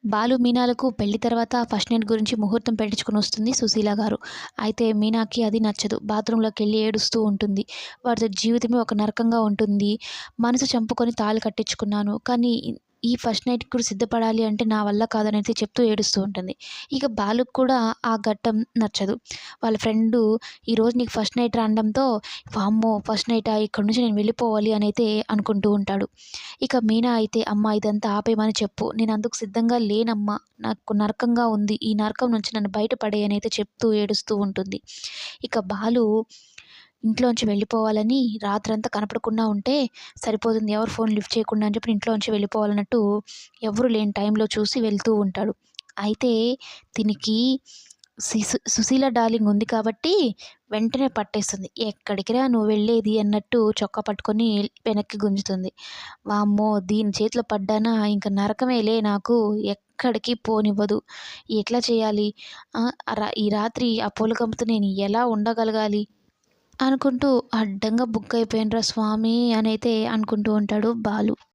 బాలు, మీనాలకు పెళ్లి తర్వాత first night గురించి ముహూర్తం పెట్టించుకొనొస్తుంది సుశీల గారు. అయితే మీనాకి అది నచ్చదు. బాత్రూంలోకెళ్ళి ఏడుస్తూ ఉంటుంది. వాడితో జీవితమే ఒక నరకంగా ఉంటుంది. మనసు చంపుకొని తాళి కట్టించుకున్నాను. కానీ ఈ ఫస్ట్ నైట్‌కి కూడా సిద్ధపడాలి అంటే నా వల్ల కాదనైతే చెప్తూ ఏడుస్తూ ఉంటుంది. ఇక బాలుకి కూడా ఆ ఘట్టం నచ్చదు. వాళ్ళ ఫ్రెండు ఈరోజు నీకు ఫస్ట్ నైట్ రా అనడంతో వామ్మో! ఫస్ట్ నైటా? ఇక్కడి నుంచి నేను వెళ్ళిపోవాలి అనైతే అనుకుంటూ ఉంటాడు. ఇక మీనా అయితే అమ్మ ఇదంతా ఆపేయమని చెప్పు. నేనందుకు సిద్ధంగా లేనమ్మా. నాకు నరకంగా ఉంది. ఈ నరకం నుంచి నన్ను బయట పడేయి అనైతే చెప్తూ ఏడుస్తూ ఉంటుంది. ఇక బాలు ఇంట్లోంచి వెళ్ళిపోవాలని రాత్రంతా కనపడకుండా ఉంటే సరిపోతుంది. ఎవరు ఫోన్ లిఫ్ట్ చేయకుండా అని చెప్పి ఇంట్లోంచి వెళ్ళిపోవాలన్నట్టు ఎవరు లేని టైంలో చూసి వెళ్తూ ఉంటాడు. అయితే దీనికి సుశీల డార్లింగ్ ఉంది కాబట్టి వెంటనే పట్టేస్తుంది. "ఎక్కడికిరా నువ్వు వెళ్ళేది" అన్నట్టు చొక్కా పట్టుకొని వెనక్కి గుంజుతుంది. వామ్మో! దీని చేతిలో పడ్డానా ఇంక నరకమేలే నాకు. ఎక్కడికి పోనివ్వదు. ఎట్లా చేయాలి? ఈ రాత్రి ఆ పూలగంపతో నేను ఎలా ఉండగలగాలి? అనుకుంటూ అడ్డంగా బుక్కయిపోయానురా స్వామి అనైతే అనుకుంటూ ఉంటాడు బాలు.